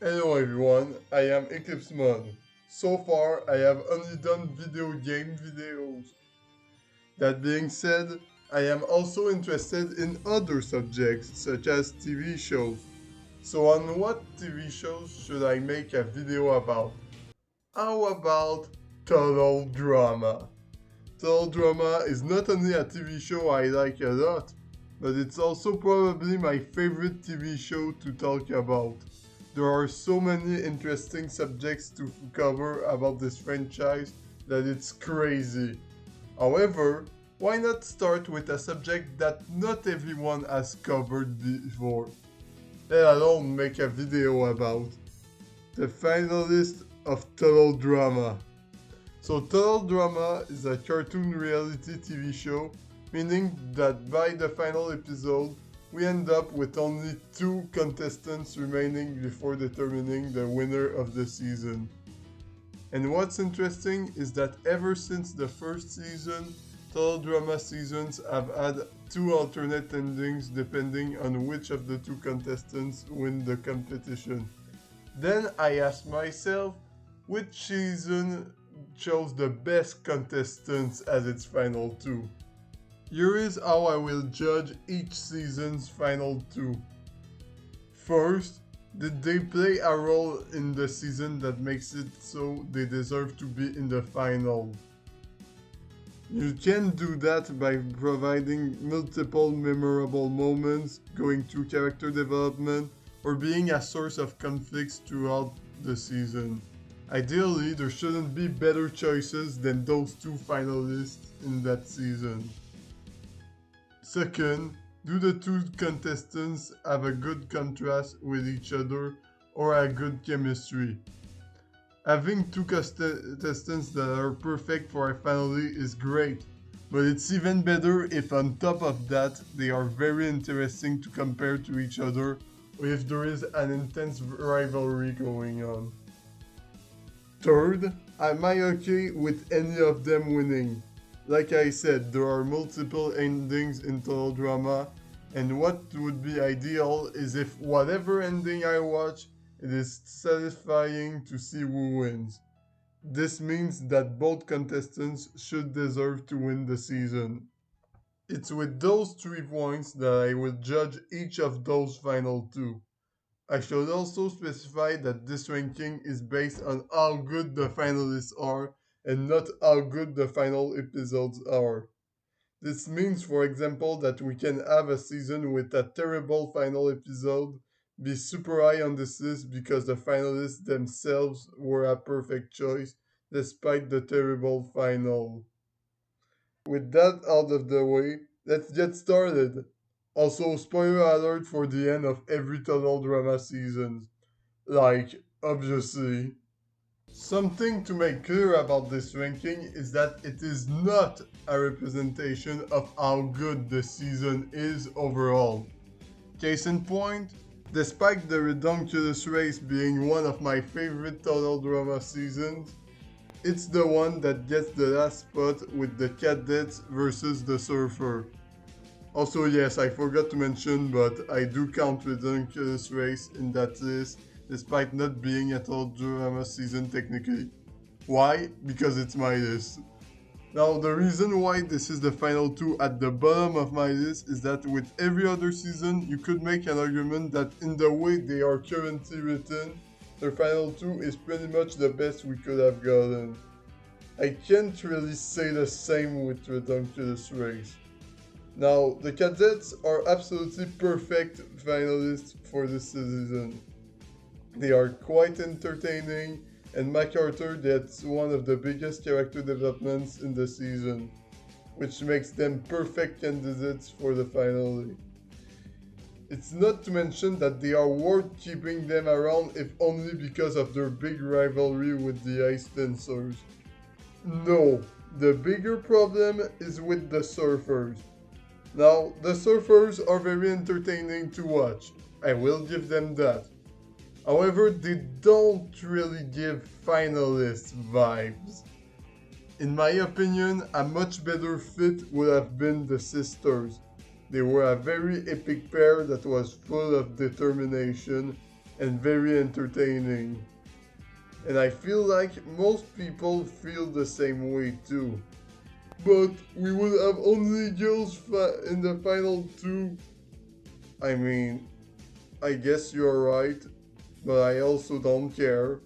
Hello everyone, I am Eclipse Mod. So far, I have only done video game videos. That being said, I am also interested in other subjects such as TV shows. So on what TV shows should I make a video about? How about Total Drama? Total Drama is not only a TV show I like a lot, but it's also probably my favorite TV show to talk about. There are so many interesting subjects to cover about this franchise that it's crazy. However, why not start with a subject that not everyone has covered before, let alone make a video about? The finalist of Total Drama. So Total Drama is a cartoon reality TV show, meaning that by the final episode, we end up with only two contestants remaining before determining the winner of the season. And what's interesting is that ever since the first season, Total Drama seasons have had two alternate endings depending on which of the two contestants win the competition. Then I asked myself, which season chose the best contestants as its final two? Here is how I will judge each season's final two. First, did they play a role in the season that makes it so they deserve to be in the final? You can do that by providing multiple memorable moments, going through character development, or being a source of conflicts throughout the season. Ideally, there shouldn't be better choices than those two finalists in that season. Second, do the two contestants have a good contrast with each other or a good chemistry? Having two contestants that are perfect for a finale is great, but it's even better if on top of that they are very interesting to compare to each other or if there is an intense rivalry going on. Third, am I okay with any of them winning? Like I said, there are multiple endings in Total Drama, and what would be ideal is if whatever ending I watch, it is satisfying to see who wins. This means that both contestants should deserve to win the season. It's with those 3 points that I will judge each of those final two. I should also specify that this ranking is based on how good the finalists are and not how good the final episodes are. This means, for example, that we can have a season with a terrible final episode be super high on this list because the finalists themselves were a perfect choice despite the terrible final. With that out of the way, let's get started. Also, spoiler alert for the end of every Total Drama season. Like, obviously. Something to make clear about this ranking is that it is not a representation of how good the season is overall. Case in point, despite the Redonkulous Race being one of my favorite Total Drama seasons, it's the one that gets the last spot with the Cadets versus the Surfer. Also, yes, I forgot to mention, but I do count Redonkulous Race in that list, despite not being a Total Drama season technically. Why? Because it's my list. Now, the reason why this is the final two at the bottom of my list is that with every other season, you could make an argument that in the way they are currently written, their final two is pretty much the best we could have gotten. I can't really say the same with Redonkulous Race. Now, the Cadets are absolutely perfect finalists for this season. They are quite entertaining, and MacArthur gets one of the biggest character developments in the season, which makes them perfect candidates for the finale. It's not to mention that they are worth keeping them around if only because of their big rivalry with the Ice Dancers. No, the bigger problem is with the Surfers. Now, the Surfers are very entertaining to watch. I will give them that. However, they don't really give finalist vibes. In my opinion, a much better fit would have been the sisters. They were a very epic pair that was full of determination, and very entertaining. And I feel like most people feel the same way too. But we would have only girls in the final two. I mean, I guess you're right, but I also don't care.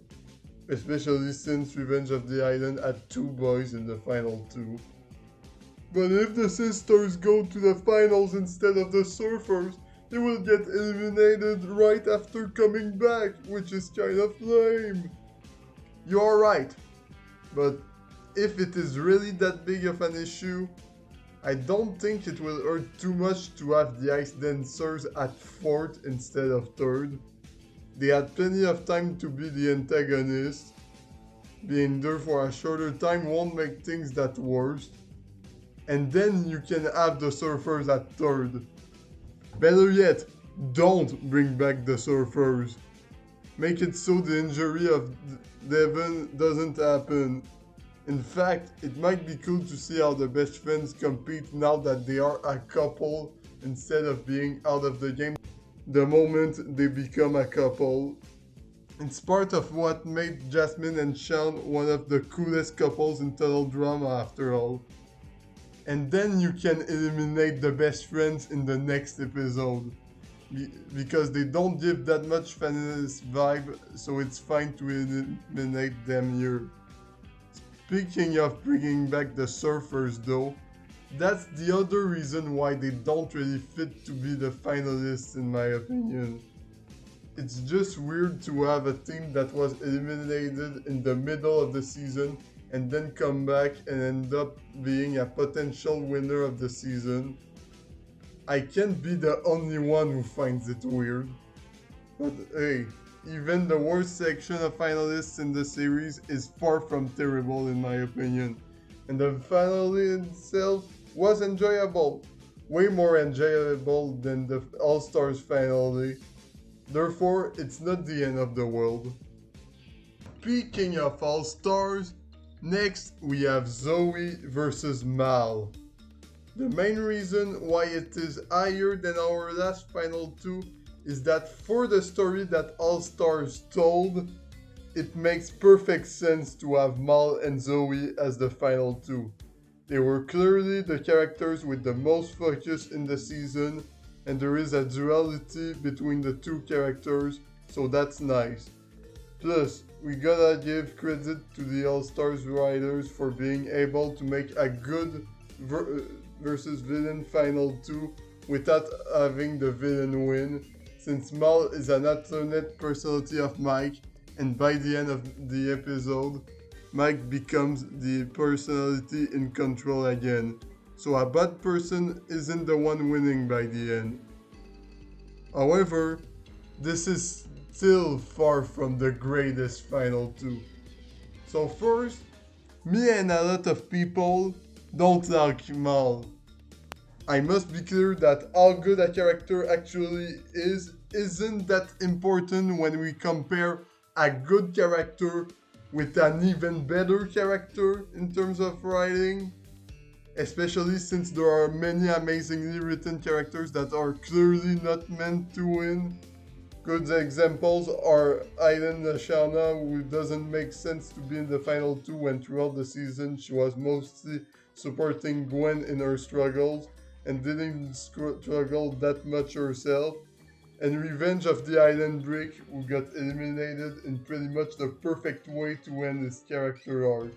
Especially since Revenge of the Island had two boys in the final two. But if the sisters go to the finals instead of the surfers, they will get eliminated right after coming back, which is kind of lame. You're right, but if it is really that big of an issue, I don't think it will hurt too much to have the Ice Dancers at 4th instead of 3rd. They had plenty of time to be the antagonists. Being there for a shorter time won't make things that worse. And then you can have the surfers at 3rd. Better yet, don't bring back the surfers. Make it so the injury of Devon doesn't happen. In fact, it might be cool to see how the best friends compete now that they are a couple instead of being out of the game the moment they become a couple. It's part of what made Jasmine and Sean one of the coolest couples in total drama after all. And then you can eliminate the best friends in the next episode. Because they don't give that much feminist vibe, so it's fine to eliminate them here. Speaking of bringing back the surfers though, that's the other reason why they don't really fit to be the finalists in my opinion. It's just weird to have a team that was eliminated in the middle of the season and then come back and end up being a potential winner of the season. I can't be the only one who finds it weird. But hey, even the worst section of finalists in the series is far from terrible in my opinion. And the finale itself was enjoyable. Way more enjoyable than the All-Stars finale. Therefore, it's not the end of the world. Speaking of All-Stars, next we have Zoe versus Mal. The main reason why it is higher than our last final two is that for the story that All Stars told, it makes perfect sense to have Mal and Zoe as the final two. They were clearly the characters with the most focus in the season, and there is a duality between the two characters, so that's nice. Plus, we gotta give credit to the All Stars writers for being able to make a good versus villain final two without having the villain win, since Mal is an alternate personality of Mike, and by the end of the episode, Mike becomes the personality in control again, so a bad person isn't the one winning by the end. However, this is still far from the greatest final two. So first, me and a lot of people don't like Mal. I must be clear that how good a character actually isn't that important when we compare a good character with an even better character in terms of writing. Especially since there are many amazingly written characters that are clearly not meant to win. Good examples are Aiden Lashana, who doesn't make sense to be in the final two when throughout the season she was mostly supporting Gwen in her struggles and didn't struggle that much herself. And Revenge of the Island Brick, who got eliminated in pretty much the perfect way to end his character arc.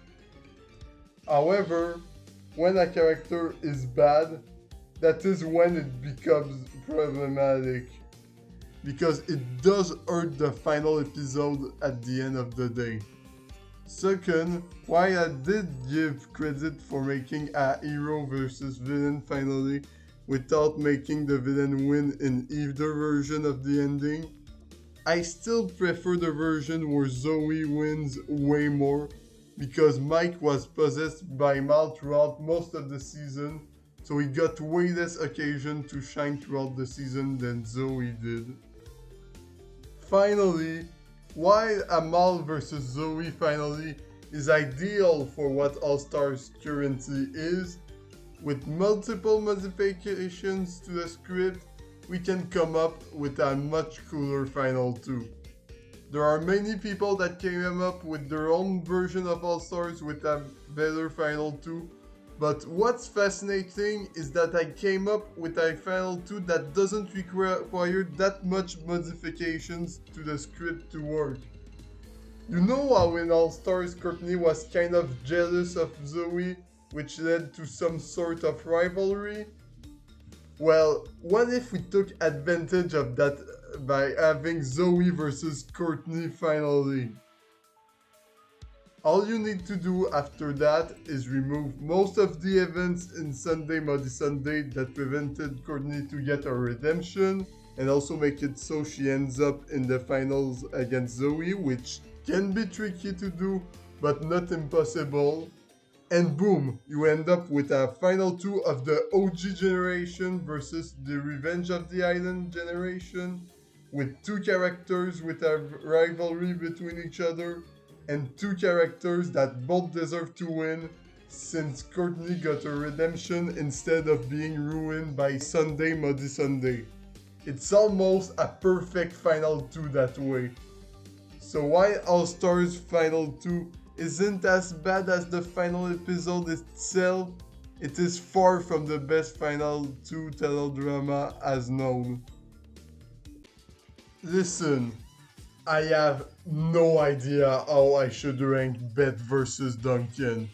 However, when a character is bad, that is when it becomes problematic. Because it does hurt the final episode at the end of the day. Second, while I did give credit for making a hero versus villain finally without making the villain win in either version of the ending, I still prefer the version where Zoe wins way more because Mike was possessed by Mal throughout most of the season, so he got way less occasion to shine throughout the season than Zoe did. Finally, while a Mal vs Zoe finally is ideal for what All Stars currently is, with multiple modifications to the script, we can come up with a much cooler final too. There are many people that came up with their own version of All Stars with a better Final 2. But what's fascinating is that I came up with a Final 2 that doesn't require that much modifications to the script to work. You know how in All Stars Courtney was kind of jealous of Zoe, which led to some sort of rivalry? Well, what if we took advantage of that by having Zoe versus Courtney finally? All you need to do after that is remove most of the events in Sunday Muddy Sunday that prevented Courtney to get her redemption, and also make it so she ends up in the finals against Zoe, which can be tricky to do, but not impossible. And boom, you end up with a final 2 of the OG generation versus the Revenge of the Island generation, with 2 characters with a rivalry between each other, and 2 characters that both deserve to win, since Courtney got her redemption instead of being ruined by Sunday Muddy Sunday. It's almost a perfect final 2 that way. So while All Stars Final 2 isn't as bad as the final episode itself, it is far from the best Final 2 teledrama as known. Listen, I have no idea how I should rank Beth versus Duncan.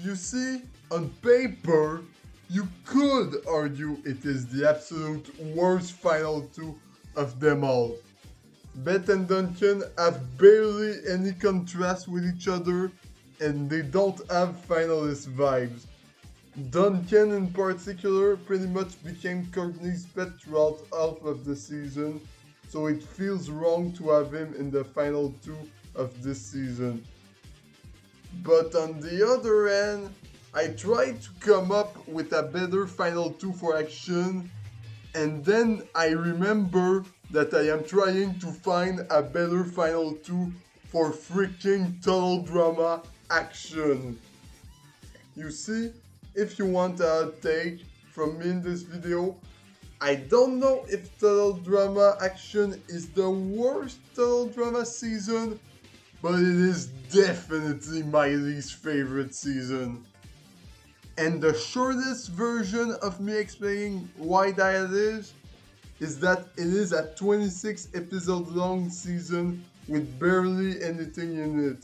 You see, on paper, you could argue it is the absolute worst Final 2 of them all. Beth and Duncan have barely any contrast with each other, and they don't have finalist vibes. Duncan in particular pretty much became Courtney's pet throughout half of the season, so it feels wrong to have him in the final 2 of this season. But on the other hand, I tried to come up with a better final 2 for action, and then I remember that I am trying to find a better final 2 for freaking total drama action. You see, if you want a take from me in this video, I don't know if total drama action is the worst total drama season, but it is definitely my least favorite season. And the shortest version of me explaining why that is that it is a 26 episode long season with barely anything in it.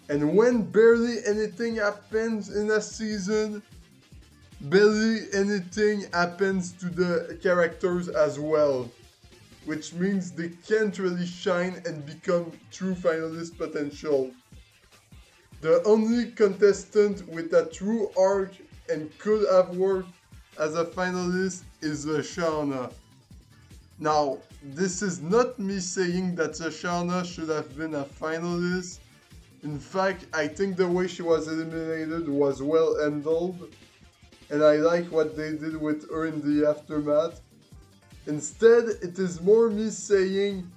And when barely anything happens in a season, barely anything happens to the characters as well, which means they can't really shine and become true finalist potential. The only contestant with a true arc and could have worked as a finalist is Shauna. Now, this is not me saying that Shauna should have been a finalist. In fact, I think the way she was eliminated was well handled, and I like what they did with her in the aftermath. Instead, it is more me saying,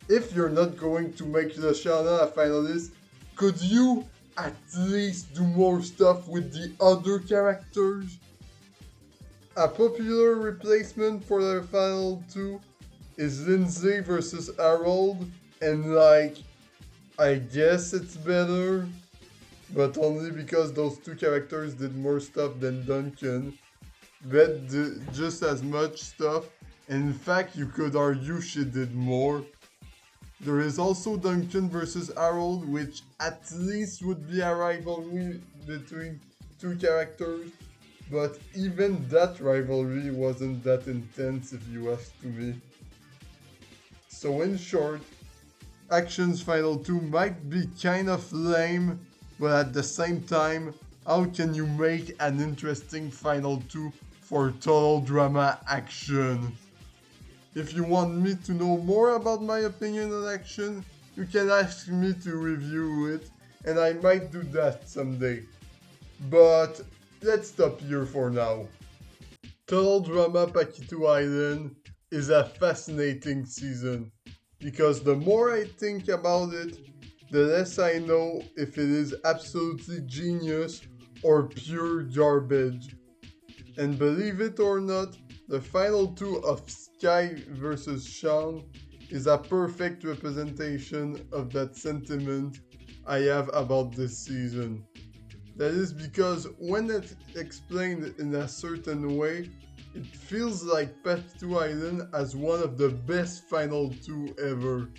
if you're not going to make Shauna a finalist, could you at least do more stuff with the other characters? A popular replacement for the final 2 is Lindsay versus Harold, and I guess it's better, but only because those 2 characters did more stuff than Duncan. Beth did just as much stuff, and in fact you could argue she did more. There is also Duncan versus Harold, which at least would be a rivalry between 2 characters, but even that rivalry wasn't that intense if you ask to me. So in short, Action's Final 2 might be kind of lame, but at the same time, how can you make an interesting Final 2 for total drama action? If you want me to know more about my opinion on Action, you can ask me to review it, and I might do that someday. But let's stop here for now. Total Drama Paquito Island is a fascinating season, because the more I think about it, the less I know if it is absolutely genius or pure garbage. And believe it or not, the final 2 of Sky vs. Sean is a perfect representation of that sentiment I have about this season. That is because when it's explained in a certain way, it feels like Path to Island as one of the best final two ever.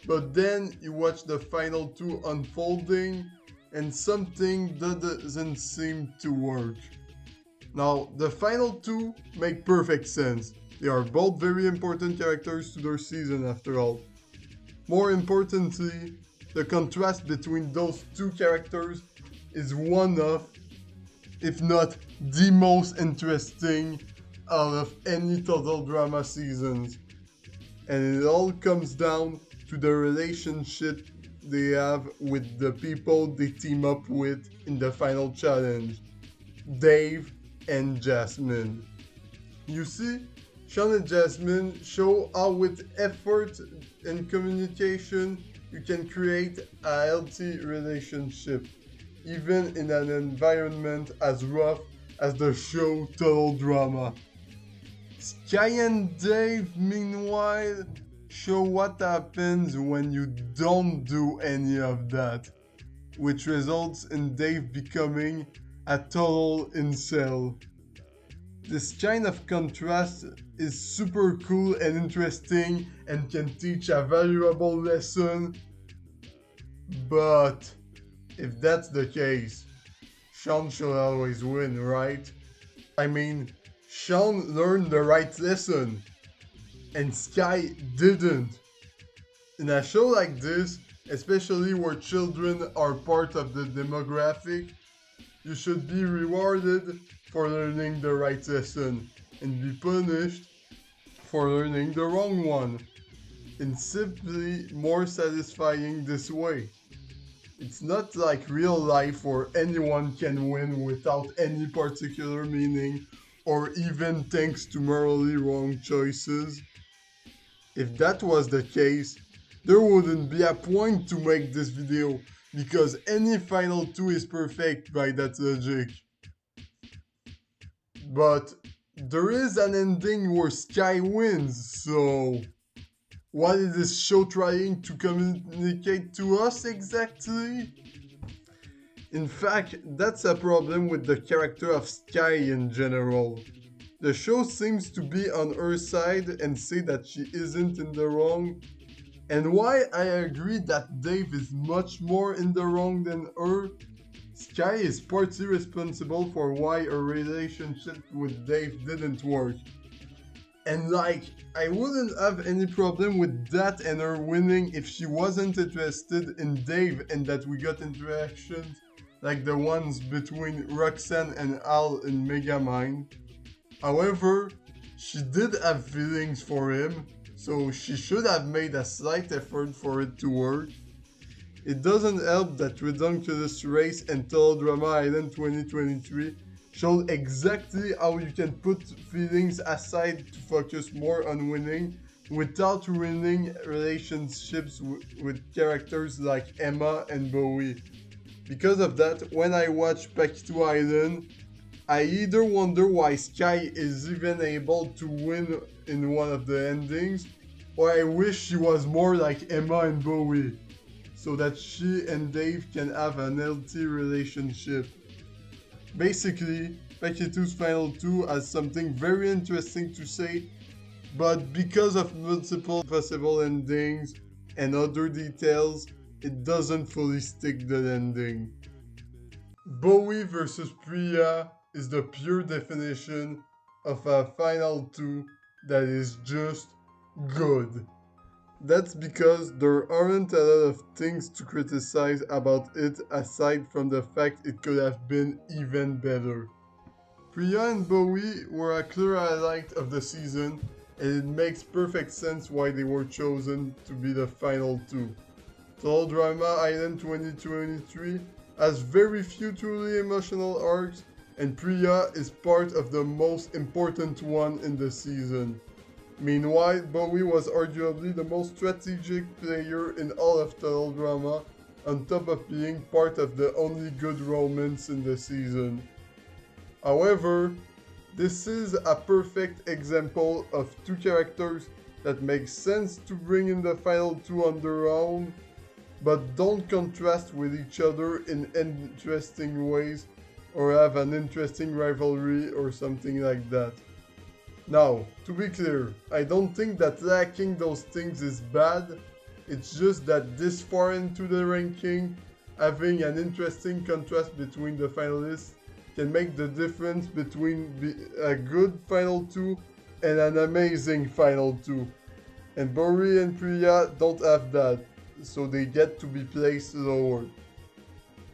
But then you watch the final two unfolding and something that doesn't seem to work. Now, the final two make perfect sense. They are both very important characters to their season after all. More importantly, the contrast between those two characters is one of, if not the most interesting out of any total drama seasons. And it all comes down to the relationship they have with the people they team up with in the final challenge, Dave and Jasmine. You see, Sean and Jasmine show how with effort and communication you can create a healthy relationship, even in an environment as rough as the show Total Drama. Sky and Dave, meanwhile, show what happens when you don't do any of that, which results in Dave becoming a total incel. This kind of contrast is super cool and interesting and can teach a valuable lesson, but if that's the case, Sean should always win, right? I mean, Sean learned the right lesson, and Sky didn't. In a show like this, especially where children are part of the demographic, you should be rewarded for learning the right lesson and be punished for learning the wrong one. It's simply more satisfying this way. It's not like real life where anyone can win without any particular meaning or even thanks to morally wrong choices. If that was the case, there wouldn't be a point to make this video because any final two is perfect by that logic. But there is an ending where Sky wins, so what is this show trying to communicate to us exactly? In fact, that's a problem with the character of Sky in general. The show seems to be on her side and say that she isn't in the wrong. And while I agree that Dave is much more in the wrong than her, Sky is partly responsible for why her relationship with Dave didn't work. And like, I wouldn't have any problem with that and her winning if she wasn't interested in Dave and that we got interactions like the ones between Roxanne and Al in Megamind. However, she did have feelings for him, so she should have made a slight effort for it to work. It doesn't help that Redonkulous Race and Total Drama Island 2023 showed exactly how you can put feelings aside to focus more on winning without ruining relationships with characters like Emma and Bowie. Because of that, when I watch Paquito Island, I either wonder why Sky is even able to win in one of the endings, or I wish she was more like Emma and Bowie, so that she and Dave can have an healthy relationship. Basically, Paquito's final two has something very interesting to say, but because of multiple possible endings and other details, it doesn't fully stick the landing. Bowie versus Priya is the pure definition of a final two that is just good. That's because there aren't a lot of things to criticize about it aside from the fact it could have been even better. Priya and Bowie were a clear highlight of the season, and it makes perfect sense why they were chosen to be the final two. Total Drama Island 2023 has very few truly emotional arcs, and Priya is part of the most important one in the season. Meanwhile, Bowie was arguably the most strategic player in all of Total Drama, on top of being part of the only good romance in the season. However, this is a perfect example of two characters that makes sense to bring in the final two on their own, but don't contrast with each other in interesting ways or have an interesting rivalry or something like that. Now, to be clear, I don't think that lacking those things is bad, it's just that this far into the ranking, having an interesting contrast between the finalists can make the difference between a good final two and an amazing final two. And Bori and Priya don't have that, so they get to be placed lower.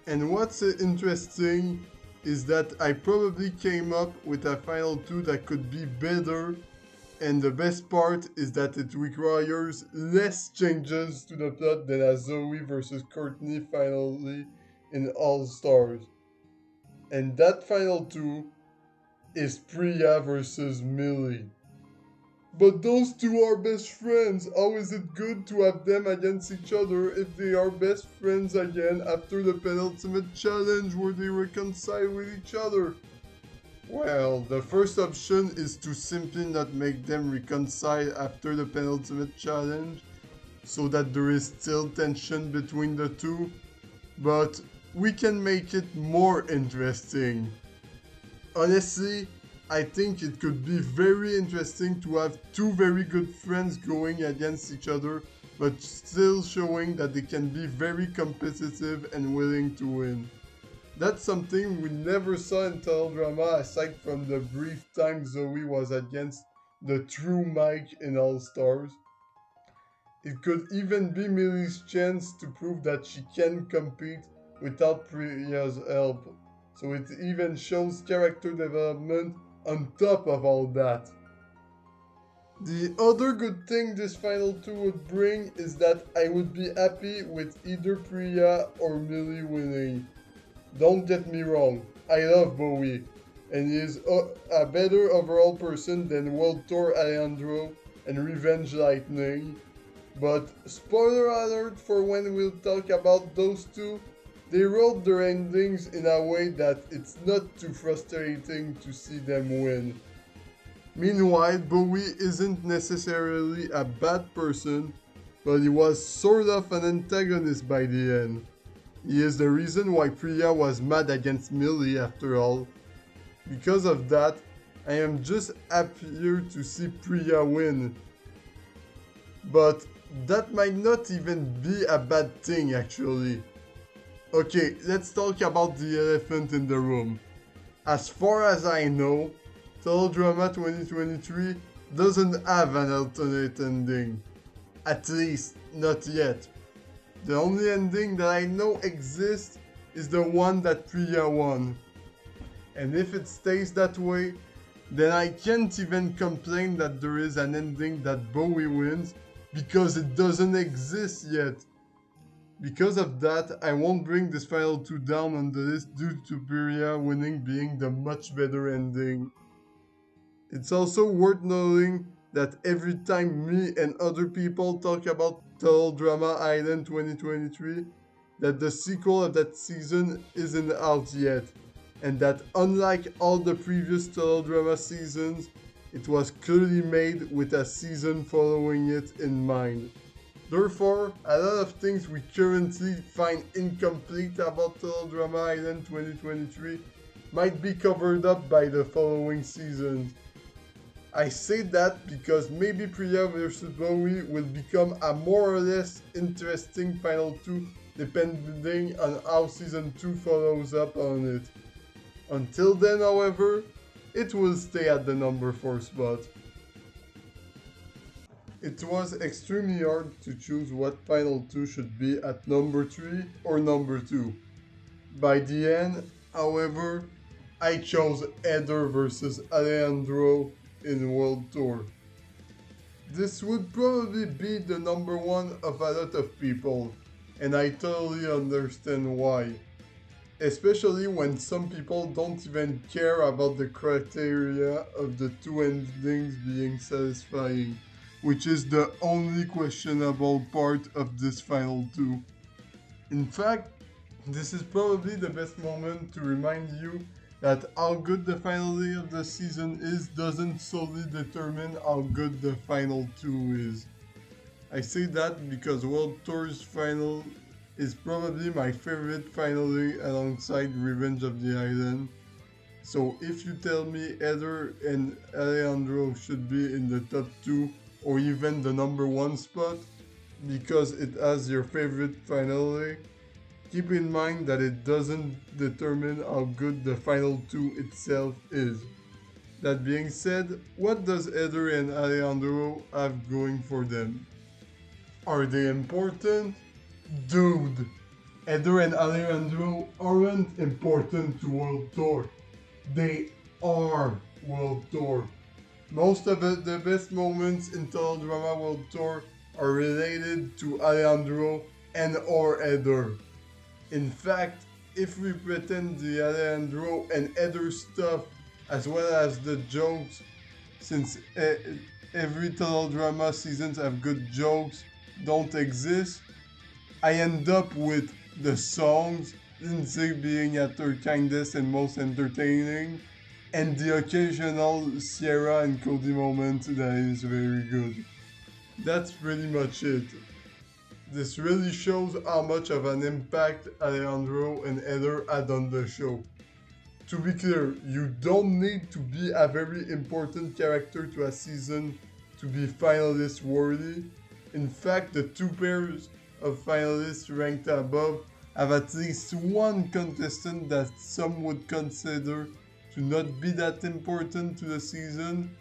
And what's interesting is that I probably came up with a final two that could be better, and the best part is that it requires less changes to the plot than a Zoe versus Courtney finally in All Stars. And that final two is Priya versus Millie. But those two are best friends. How is it good to have them against each other if they are best friends again after the penultimate challenge where they reconcile with each other? Well, the first option is to simply not make them reconcile after the penultimate challenge, so that there is still tension between the two, but we can make it more interesting. Honestly, I think it could be very interesting to have two very good friends going against each other, but still showing that they can be very competitive and willing to win. That's something we never saw in teledrama aside from the brief time Zoe was against the true Mike in All Stars. It could even be Millie's chance to prove that she can compete without Priya's help. So it even shows character development on top of all that. The other good thing this final two would bring is that I would be happy with either Priya or Millie winning. Don't get me wrong, I love Bowie, and he is a better overall person than World Tour Alejandro and Revenge Lightning. But spoiler alert for when we'll talk about those two, they wrote their endings in a way that it's not too frustrating to see them win. Meanwhile, Bowie isn't necessarily a bad person, but he was sort of an antagonist by the end. He is the reason why Priya was mad against Millie after all. Because of that, I am just happier to see Priya win. But that might not even be a bad thing actually. Okay, let's talk about the elephant in the room. As far as I know, Teledrama 2023 doesn't have an alternate ending. At least, not yet. The only ending that I know exists is the one that Priya won. And if it stays that way, then I can't even complain that there is an ending that Bowie wins because it doesn't exist yet. Because of that, I won't bring this final two down on the list due to Priya winning being the much better ending. It's also worth noting that every time me and other people talk about Teledrama Island 2023, that the sequel of that season isn't out yet, and that unlike all the previous Teledrama seasons, it was clearly made with a season following it in mind. Therefore, a lot of things we currently find incomplete about Teledrama Island 2023 might be covered up by the following seasons. I say that because maybe Priya vs Bowie will become a more or less interesting final two depending on how season 2 follows up on it. Until then, however, it will stay at the number 4 spot. It was extremely hard to choose what final 2 should be at number 3 or number 2. By the end, however, I chose Heather vs Alejandro in World Tour. This would probably be the number 1 of a lot of people, and I totally understand why. Especially when some people don't even care about the criteria of the two endings being satisfying, which is the only questionable part of this final 2. In fact, this is probably the best moment to remind you that how good the finale of the season is doesn't solely determine how good the final two is. I say that because World Tour's final is probably my favorite finale alongside Revenge of the Island. So if you tell me Heather and Alejandro should be in the top 2 or even the number 1 spot because it has your favorite finale, keep in mind that it doesn't determine how good the final 2 itself is. That being said, what does Heather and Alejandro have going for them? Are they important? Dude, Heather and Alejandro aren't important to World Tour. They are World Tour. Most of the best moments in Total Drama World Tour are related to Alejandro and or Heather. In fact, if we pretend the Alejandro and Heather stuff as well as the jokes, since every Total Drama seasons have good jokes, don't exist, I end up with the songs, Lindsay being at her kindest and most entertaining, and the occasional Sierra and Cody moment that is very good. That's pretty much it. This really shows how much of an impact Alejandro and Heather had on the show. To be clear, you don't need to be a very important character to a season to be finalist worthy. In fact, the two pairs of finalists ranked above have at least one contestant that some would consider to not be that important to the season.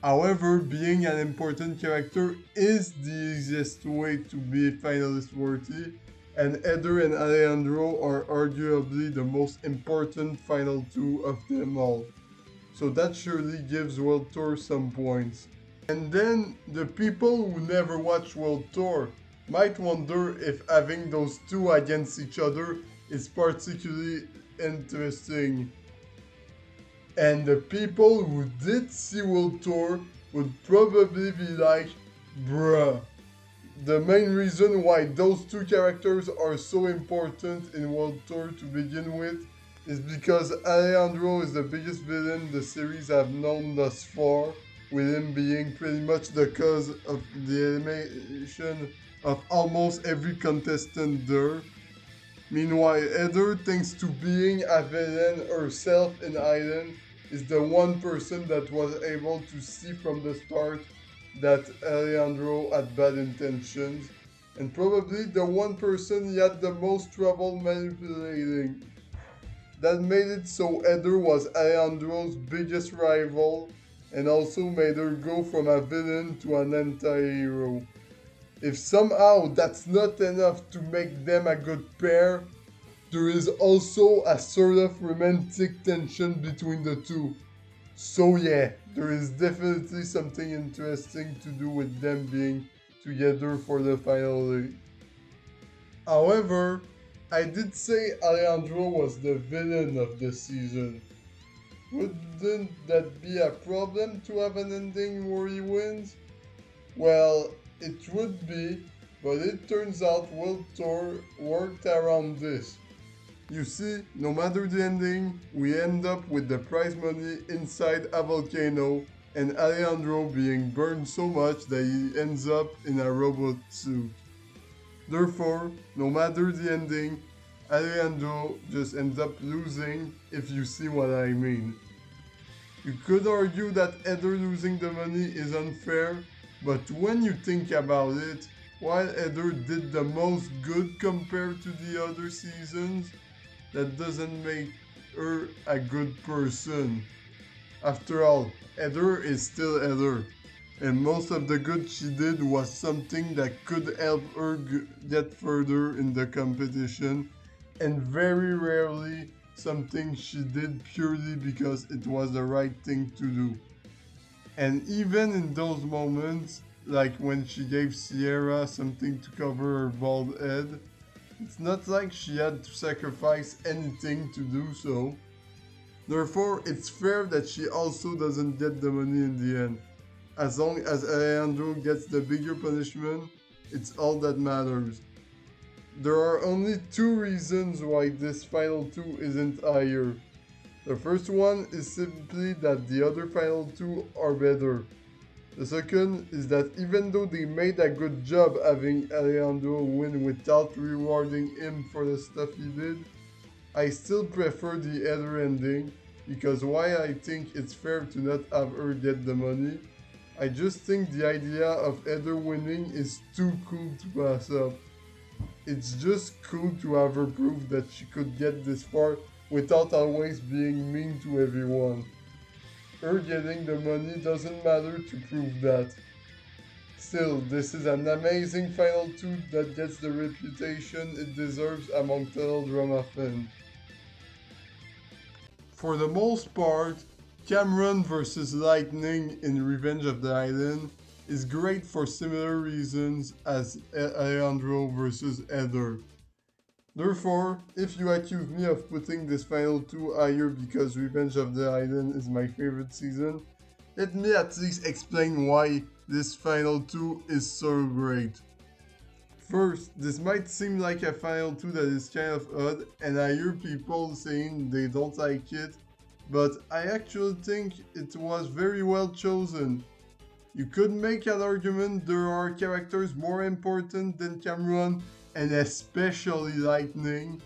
However, being an important character is the easiest way to be finalist worthy, and Heather and Alejandro are arguably the most important final two of them all. So that surely gives World Tour some points. And then the people who never watch World Tour might wonder if having those two against each other is particularly interesting. And the people who did see World Tour would probably be like, bruh. The main reason why those two characters are so important in World Tour to begin with is because Alejandro is the biggest villain the series have known thus far, with him being pretty much the cause of the elimination of almost every contestant there. Meanwhile, Heather, thanks to being a villain herself in Island, is the one person that was able to see from the start that Alejandro had bad intentions, and probably the one person he had the most trouble manipulating. That made it so Heather was Alejandro's biggest rival, and also made her go from a villain to an anti-hero. If somehow that's not enough to make them a good pair, there is also a sort of romantic tension between the two. So yeah, there is definitely something interesting to do with them being together for the finale. However, I did say Alejandro was the villain of the season. Wouldn't that be a problem to have an ending where he wins? Well, it would be, but it turns out World Tour worked around this. You see, no matter the ending, we end up with the prize money inside a volcano and Alejandro being burned so much that he ends up in a robot suit. Therefore, no matter the ending, Alejandro just ends up losing, if you see what I mean. You could argue that Heather losing the money is unfair, but when you think about it, while Heather did the most good compared to the other seasons, that doesn't make her a good person. After all, Heather is still Heather, and most of the good she did was something that could help her get further in the competition, and very rarely something she did purely because it was the right thing to do. And even in those moments, like when she gave Sierra something to cover her bald head, it's not like she had to sacrifice anything to do so. Therefore, it's fair that she also doesn't get the money in the end. As long as Alejandro gets the bigger punishment, it's all that matters. There are only two reasons why this final two isn't higher. The first one is simply that the other final two are better. The second is that even though they made a good job having Alejandro win without rewarding him for the stuff he did, I still prefer the other ending because while I think it's fair to not have her get the money, I just think the idea of Heather winning is too cool to pass up. It's just cool to have her prove that she could get this far without always being mean to everyone. Her getting the money doesn't matter to prove that. Still, this is an amazing final two that gets the reputation it deserves among teledrama fans. For the most part, Cameron vs. Lightning in Revenge of the Island is great for similar reasons as Alejandro vs. Heather. Therefore, if you accuse me of putting this final two higher because Revenge of the Island is my favorite season, let me at least explain why this final two is so great. First, this might seem like a final two that is kind of odd, and I hear people saying they don't like it, but I actually think it was very well chosen. You could make an argument there are characters more important than Cameron, and especially Lightning,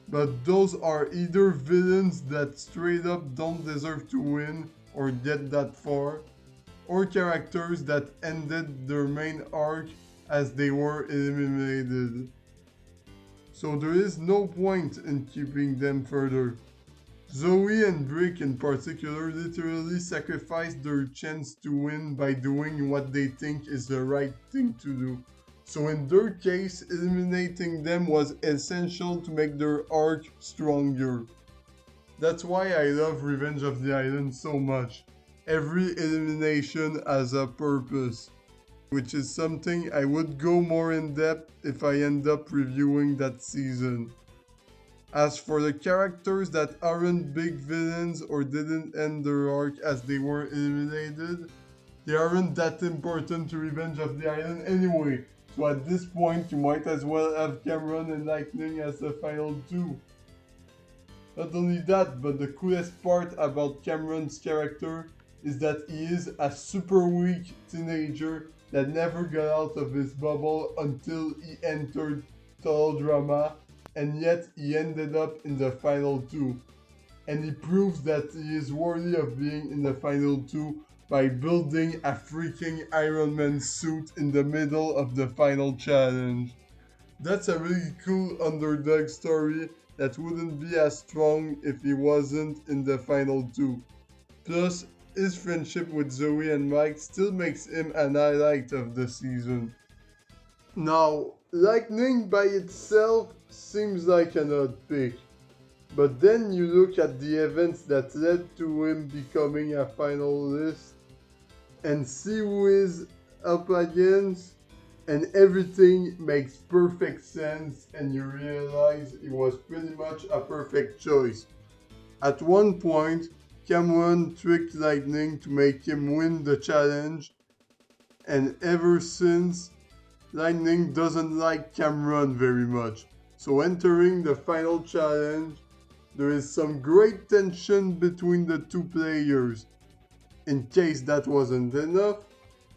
but those are either villains that straight up don't deserve to win or get that far, or characters that ended their main arc as they were eliminated. So there is no point in keeping them further. Zoe and Brick in particular literally sacrificed their chance to win by doing what they think is the right thing to do. So in their case, eliminating them was essential to make their arc stronger. That's why I love Revenge of the Island so much. Every elimination has a purpose, which is something I would go more in depth if I end up reviewing that season. As for the characters that aren't big villains or didn't end their arc as they were eliminated, they aren't that important to Revenge of the Island anyway, so at this point you might as well have Cameron and Lightning as the final two. Not only that, but the coolest part about Cameron's character is that he is a super weak teenager that never got out of his bubble until he entered Total Drama, and yet he ended up in the final two. And he proves that he is worthy of being in the final two by building a freaking Iron Man suit in the middle of the final challenge. That's a really cool underdog story that wouldn't be as strong if he wasn't in the final two. Plus, his friendship with Zoe and Mike still makes him an highlight of the season. Now, Lightning by itself seems like an odd pick, but then you look at the events that led to him becoming a finalist and see who is up against, and everything makes perfect sense and you realize it was pretty much a perfect choice. At one point, Cameron tricked Lightning to make him win the challenge, and ever since, Lightning doesn't like Cameron very much. So entering the final challenge, there is some great tension between the two players. In case that wasn't enough,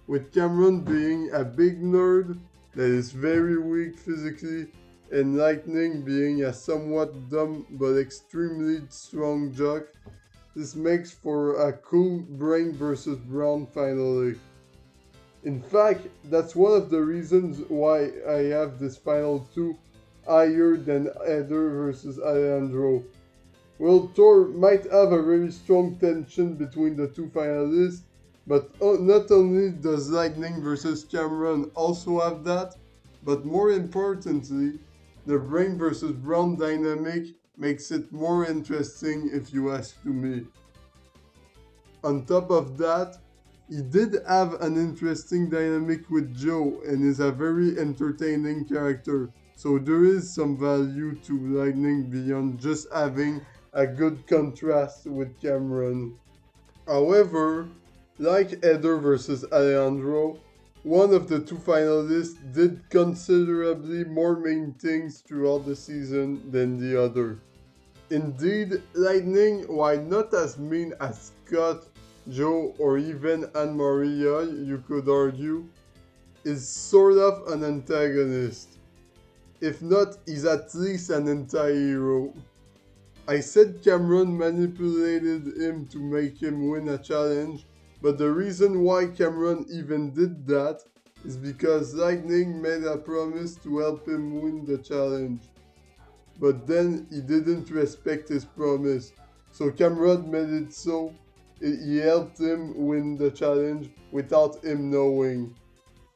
with Cameron being a big nerd that is very weak physically, and Lightning being a somewhat dumb but extremely strong jock, this makes for a cool brain versus brawn finale. In fact, that's one of the reasons why I have this final two higher than Heather versus Alejandro. World Tour might have a very strong tension between the two finalists, but not only does Lightning versus Cameron also have that, but more importantly, the brain versus brawn dynamic makes it more interesting if you ask to me. On top of that, he did have an interesting dynamic with Joe and is a very entertaining character, so there is some value to Lightning beyond just having a good contrast with Cameron. However, like Heather versus Alejandro, one of the two finalists did considerably more main things throughout the season than the other. Indeed, Lightning, while not as mean as Scott, Joe, or even Anne Maria, you could argue, is sort of an antagonist. If not, he's at least an anti-hero. I said Cameron manipulated him to make him win a challenge, but the reason why Cameron even did that is because Lightning made a promise to help him win the challenge. But then he didn't respect his promise, so Cameron made it so he helped him win the challenge without him knowing.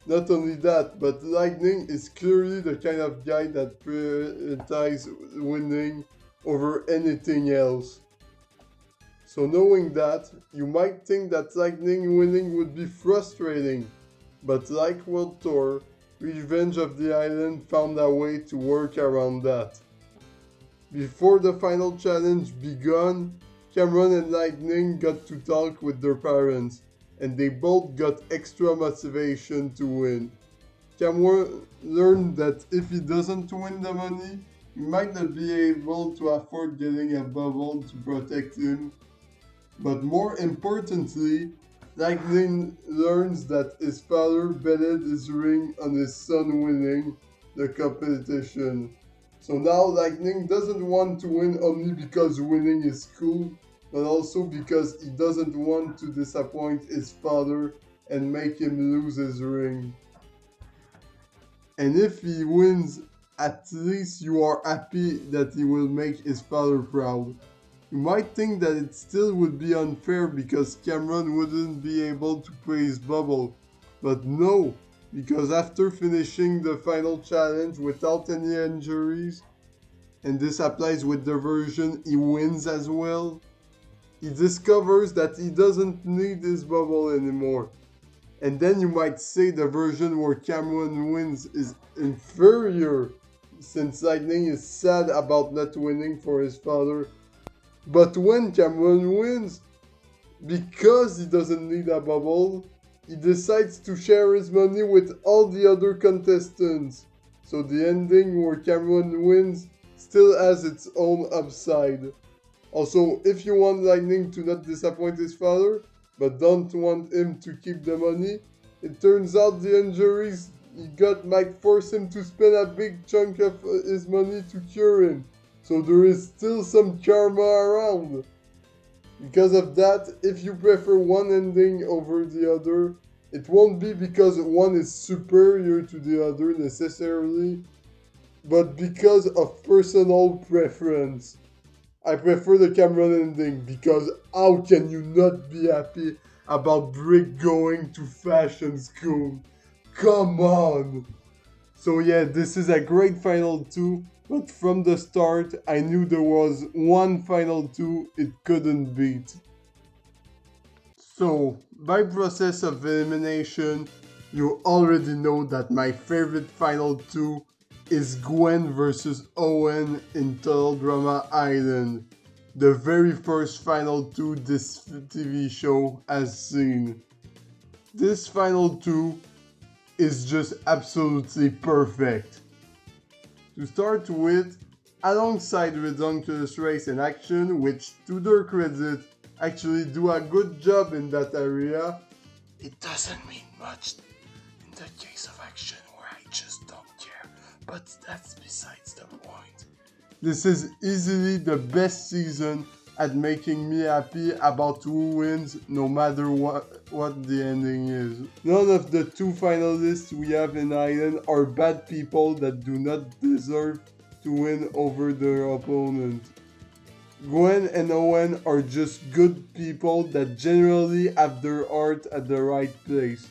Not only that, but Lightning is clearly the kind of guy that prioritizes winning over anything else. So knowing that, you might think that Lightning winning would be frustrating, but like World Tour, Revenge of the Island found a way to work around that. Before the final challenge began, Cameron and Lightning got to talk with their parents, and they both got extra motivation to win. Cameron learned that if he doesn't win the money, he might not be able to afford getting a bubble to protect him. But more importantly, Lightning learns that his father betted his ring on his son winning the competition. So now Lightning doesn't want to win only because winning is cool, but also because he doesn't want to disappoint his father and make him lose his ring. And if he wins, at least you are happy that he will make his father proud. You might think that it still would be unfair because Cameron wouldn't be able to play his bubble, but no, because after finishing the final challenge without any injuries, and this applies with the version he wins as well, he discovers that he doesn't need his bubble anymore. And then you might say the version where Cameron wins is inferior, since Lightning is sad about not winning for his father. But when Cameron wins, because he doesn't need a bubble, he decides to share his money with all the other contestants. So the ending where Cameron wins still has its own upside. Also, if you want Lightning to not disappoint his father, but don't want him to keep the money, it turns out the injuries he got might force him to spend a big chunk of his money to cure him. So there is still some karma around. Because of that, if you prefer one ending over the other, it won't be because one is superior to the other necessarily, but because of personal preference. I prefer the Cameron ending because how can you not be happy about Brick going to fashion school? Come on! So yeah, this is a great final two, but from the start I knew there was one final two it couldn't beat. So, by process of elimination, you already know that my favorite final two is Gwen versus Owen in Total Drama Island, the very first final two this TV show has seen. This final two is just absolutely perfect. To start with, alongside Redonkulous Race and Action, which to their credit actually do a good job in that area, it doesn't mean much in the case of Action where I just don't care, but that's besides the point. This is easily the best season at making me happy about who wins no matter what the ending is. None of the two finalists we have in Island are bad people that do not deserve to win over their opponent. Gwen and Owen are just good people that generally have their heart at the right place.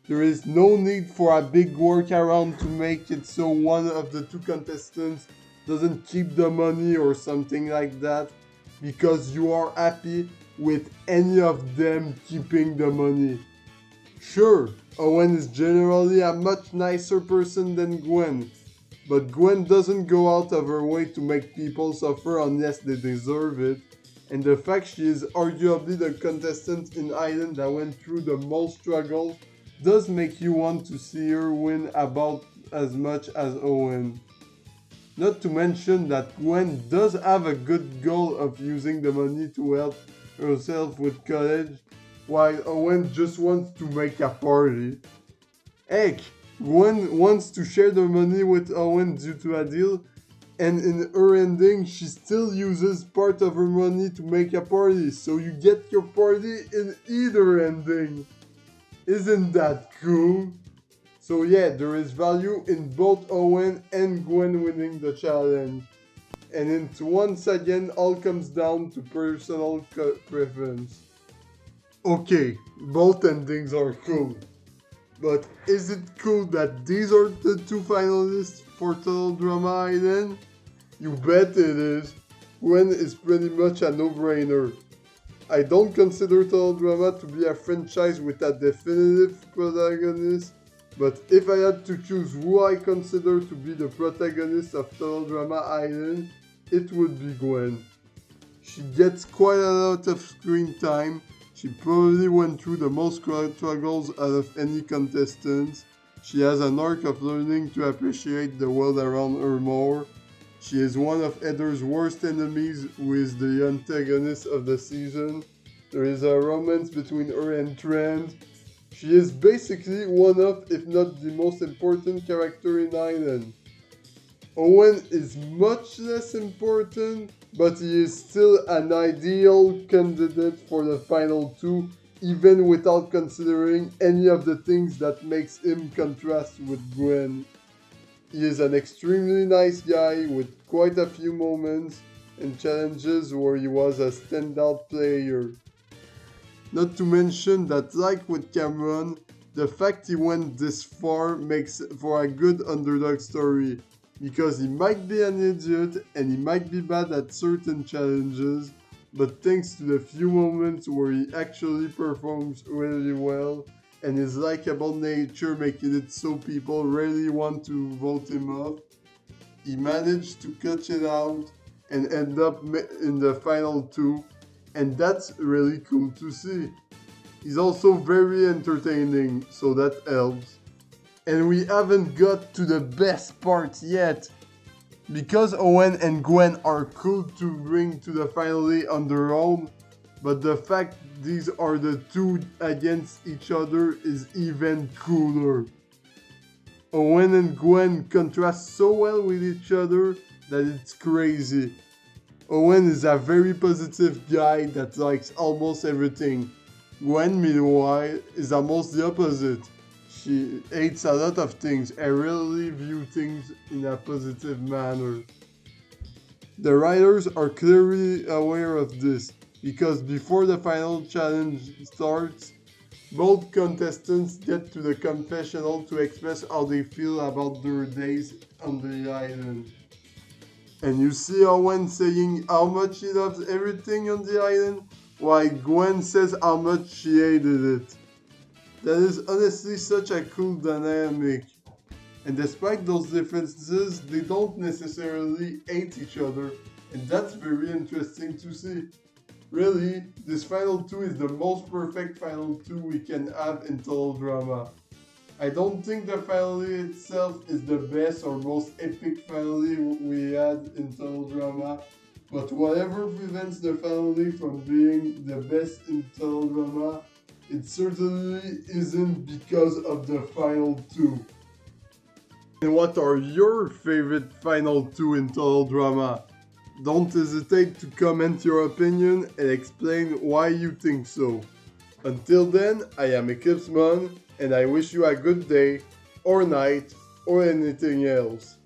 There is no need for a big workaround to make it so one of the two contestants doesn't keep the money or something like that, because you are happy with any of them keeping the money. Sure, Owen is generally a much nicer person than Gwen, but Gwen doesn't go out of her way to make people suffer unless they deserve it, and the fact she is arguably the contestant in Island that went through the most struggles does make you want to see her win about as much as Owen. Not to mention that Gwen does have a good goal of using the money to help herself with college, while Owen just wants to make a party. Heck, Gwen wants to share the money with Owen due to a deal, and in her ending, she still uses part of her money to make a party, so you get your party in either ending. Isn't that cool? So yeah, there is value in both Owen and Gwen winning the challenge. And it once again all comes down to personal preference. Okay, both endings are cool. But is it cool that these are the two finalists for Total Drama Island? You bet it is. Gwen is pretty much a no-brainer. I don't consider Total Drama to be a franchise with a definitive protagonist, but if I had to choose who I consider to be the protagonist of Total Drama Island, it would be Gwen. She gets quite a lot of screen time. She probably went through the most struggles out of any contestant. She has an arc of learning to appreciate the world around her more. She is one of Heather's worst enemies, who is the antagonist of the season. There is a romance between her and Trent. She is basically one of, if not the most important character in Island. Owen is much less important, but he is still an ideal candidate for the final two, even without considering any of the things that makes him contrast with Gwen. He is an extremely nice guy with quite a few moments and challenges where he was a standout player. Not to mention that, like with Cameron, the fact he went this far makes for a good underdog story, because he might be an idiot and he might be bad at certain challenges, but thanks to the few moments where he actually performs really well, and his likable nature making it so people really want to vote him off, he managed to cut it out and end up in the final two, and that's really cool to see. He's also very entertaining, so that helps. And we haven't got to the best part yet. Because Owen and Gwen are cool to bring to the finale on their own, but the fact these are the two against each other is even cooler. Owen and Gwen contrast so well with each other that it's crazy. Owen is a very positive guy that likes almost everything. Gwen, meanwhile, is almost the opposite. She hates a lot of things and rarely views things in a positive manner. The writers are clearly aware of this, because before the final challenge starts, both contestants get to the confessional to express how they feel about their days on the island. And you see Owen saying how much he loves everything on the island, while Gwen says how much she hated it. That is honestly such a cool dynamic. And despite those differences, they don't necessarily hate each other, and that's very interesting to see. Really, this final two is the most perfect final two we can have in Total Drama. I don't think the finale itself is the best or most epic finale we had in Total Drama, but whatever prevents the finale from being the best in Total Drama, it certainly isn't because of the final two. And what are your favorite final two in Total Drama? Don't hesitate to comment your opinion and explain why you think so. Until then, I am Eclipse Mon, and I wish you a good day, or night, or anything else.